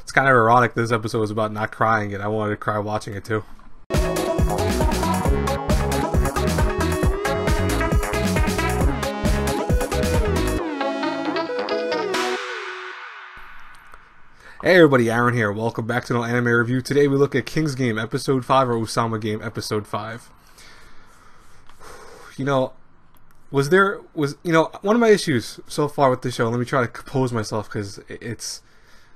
It's kind of ironic this episode was about not crying, and I wanted to cry watching it too. Hey everybody, Aaron here. Welcome back to an anime review. Today we look at King's Game Episode 5, or Ousama Game Episode 5. You know, one of my issues so far with this show, let me try to compose myself because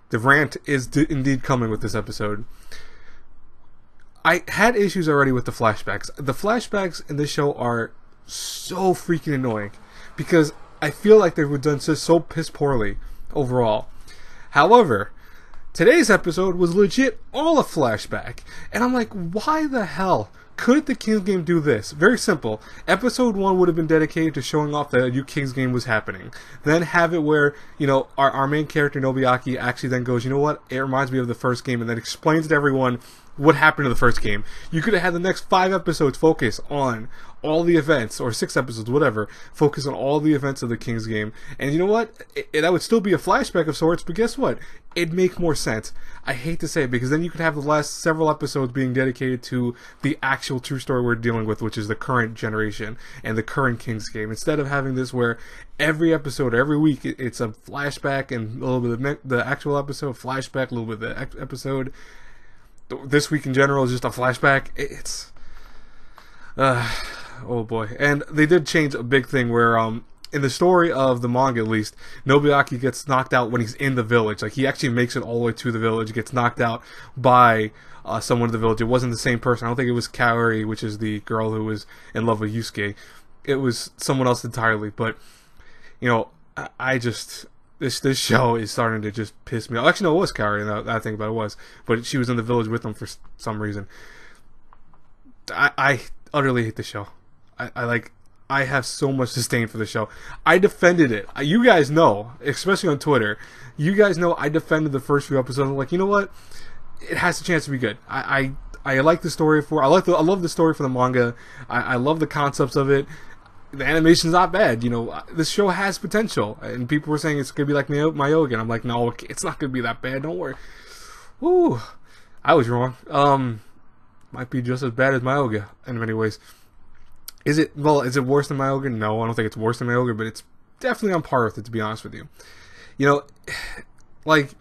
the rant is indeed coming with this episode. I had issues already with the flashbacks. The flashbacks in this show are so freaking annoying because I feel like they were done so piss poorly overall. However, today's episode was legit all a flashback, and I'm like, why the hell couldn't the King's Game do this? Very simple. Episode 1 would have been dedicated to showing off that a new King's Game was happening. Then have it where, you know, our main character, Nobuyaki, actually then goes, you know what, it reminds me of the first game, and then explains to everyone what happened in the first game. You could have had the next 5 episodes focus on all the events, or 6 episodes, whatever, focus on all the events of the King's Game. And you know what? That would still be a flashback of sorts, but guess what? It'd make more sense. I hate to say it, because then you could have the last several episodes being dedicated to the actual true story we're dealing with, which is the current generation and the current King's Game. Instead of having this where every episode, every week, it's a flashback and a little bit of the actual episode, flashback, a little bit of the episode. This week in general is just a flashback. It's oh boy. And they did change a big thing where in the story of the manga, at least, Nobuyaki gets knocked out when he's in the village. Like, he actually makes it all the way to the village, gets knocked out by someone in the village. It wasn't the same person. I don't think it was Kaori, which is the girl who was in love with Yusuke. It was someone else entirely. But, you know, I just... This show is starting to just piss me off. Actually, no, it was Kaori, now that I think about it, was. But she was in the village with them for some reason. I utterly hate the show. I have so much disdain for the show. I defended it. You guys know, especially on Twitter, you guys know I defended the first few episodes. I'm like, you know what? It has a chance to be good. I like the story I love the story for the manga. I love the concepts of it. The animation's not bad. You know, this show has potential. And people were saying it's going to be like Mayo again. I'm like, no, it's not going to be that bad. Don't worry. Woo. I was wrong. Might be just as bad as Myoga in many ways. Is it worse than Myoga? No, I don't think it's worse than Myoga, but it's definitely on par with it, to be honest with you. You know, like,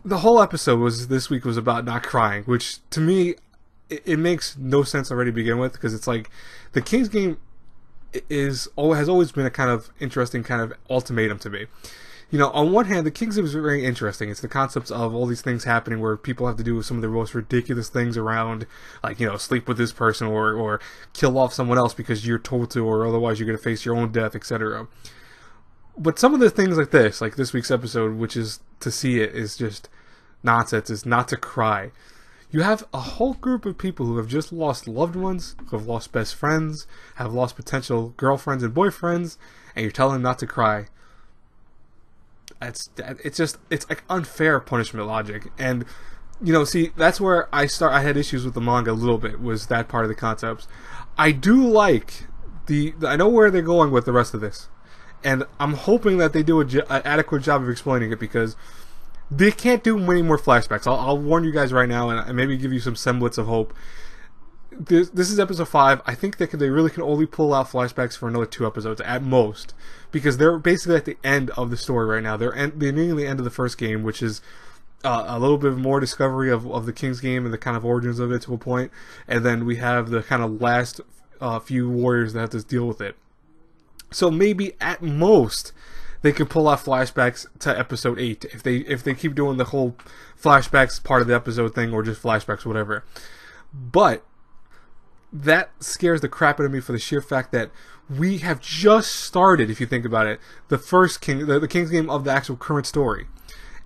the whole episode this week was about not crying, which, to me, it makes no sense already to begin with, because it's like, the King's Game has always been a kind of interesting kind of ultimatum to me. You know, on one hand, the King's Game is very interesting. It's the concepts of all these things happening where people have to do some of the most ridiculous things around, like, you know, sleep with this person or kill off someone else because you're told to, or otherwise you're going to face your own death, etc. But some of the things like this week's episode, which is to see it, is just nonsense. It's not to cry. You have a whole group of people who have just lost loved ones, who have lost best friends, have lost potential girlfriends and boyfriends, and you're telling them not to cry. It's like unfair punishment logic. And, you know, see, that's where I had issues with the manga a little bit, was that part of the concepts. I do like I know where they're going with the rest of this, and I'm hoping that they do an adequate job of explaining it, because they can't do many more flashbacks. I'll warn you guys right now, and maybe give you some semblance of hope. This is episode 5. I think they really can only pull out flashbacks for another 2 episodes at most, because they're basically at the end of the story right now. They're nearing the end of the first game, which is a little bit more discovery of the King's Game and the kind of origins of it to a point, and then we have the kind of last few warriors that have to deal with it. So maybe at most they could pull off flashbacks to episode 8 if they keep doing the whole flashbacks part of the episode thing, or just flashbacks, whatever. But that scares the crap out of me for the sheer fact that we have just started, if you think about it, the King's Game of the actual current story.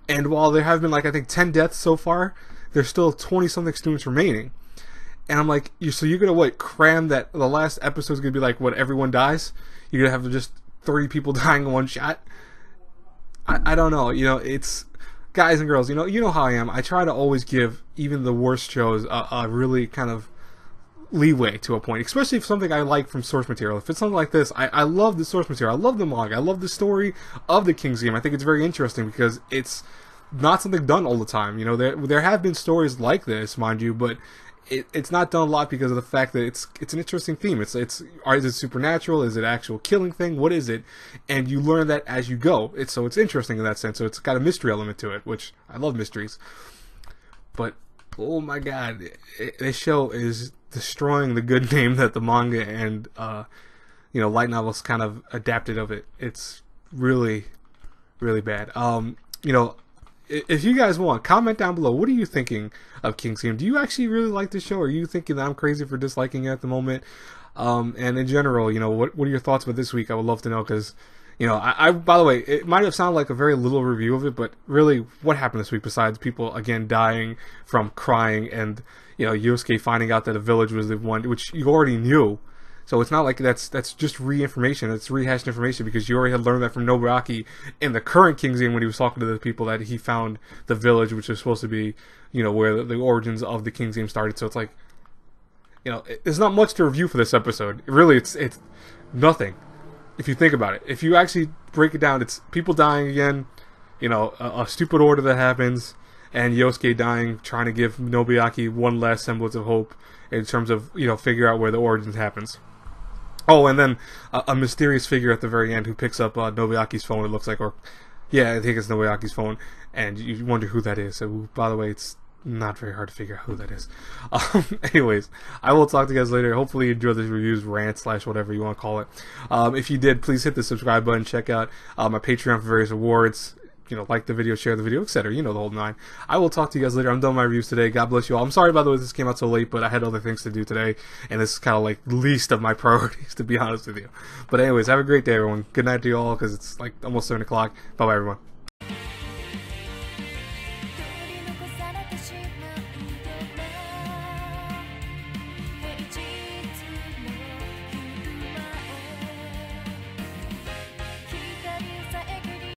And while there have been, like, I think 10 deaths so far, there's still 20-something students remaining. And I'm like, so you're going to, cram that the last episode's going to be like, everyone dies? You're going to have just 30 people dying in one shot? I don't know. You know, it's... Guys and girls, you know how I am. I try to always give even the worst shows a really kind of leeway to a point, especially if something I like from source material. If it's something like this, I love the source material. I love the manga. I love the story of the King's Game. I think it's very interesting because it's not something done all the time. You know, there have been stories like this, mind you, but it's not done a lot because of the fact that it's an interesting theme. Is it supernatural? Is it actual killing thing? What is it? And you learn that as you go. It's interesting in that sense. So it's got a mystery element to it, which I love mysteries. But oh my god, this show is destroying the good name that the manga and light novels kind of adapted of it. It's really, really bad. If you guys want, comment down below. What are you thinking of King's Game? Do you actually really like this show? Or are you thinking that I'm crazy for disliking it at the moment? And in general, what are your thoughts about this week? I would love to know, because, I by the way, it might have sounded like a very little review of it, but really, what happened this week besides people, again, dying from crying and, Yosuke finding out that a village was the one, which you already knew. So it's not like that's just re-information. It's rehashed information because you already had learned that from Nobuyaki in the current King's Game when he was talking to the people that he found the village, which was supposed to be, where the origins of the King's Game started. So it's like, there's not much to review for this episode. Really, it's nothing. If you think about it, if you actually break it down, it's people dying again, a stupid order that happens, and Yosuke dying, trying to give Nobuyaki one last semblance of hope in terms of, figure out where the origins happens. Oh, and then a mysterious figure at the very end who picks up Nobuyaki's phone, it looks like, or, yeah, I think it's Nobuyaki's phone, and you wonder who that is. So, by the way, it's not very hard to figure out who that is. Anyways, I will talk to you guys later. Hopefully you enjoyed this reviews, rant / whatever you want to call it. If you did, please hit the subscribe button, check out my Patreon for various awards. Like the video, share the video, etc. The whole nine. I will talk to you guys later. I'm done with my reviews today. God bless you all. I'm sorry, by the way, this came out so late, but I had other things to do today, and this is kind of like least of my priorities, to be honest with you. But anyways, have a great day, everyone. Good night to you all, because it's like almost 7 o'clock. Bye-bye, everyone.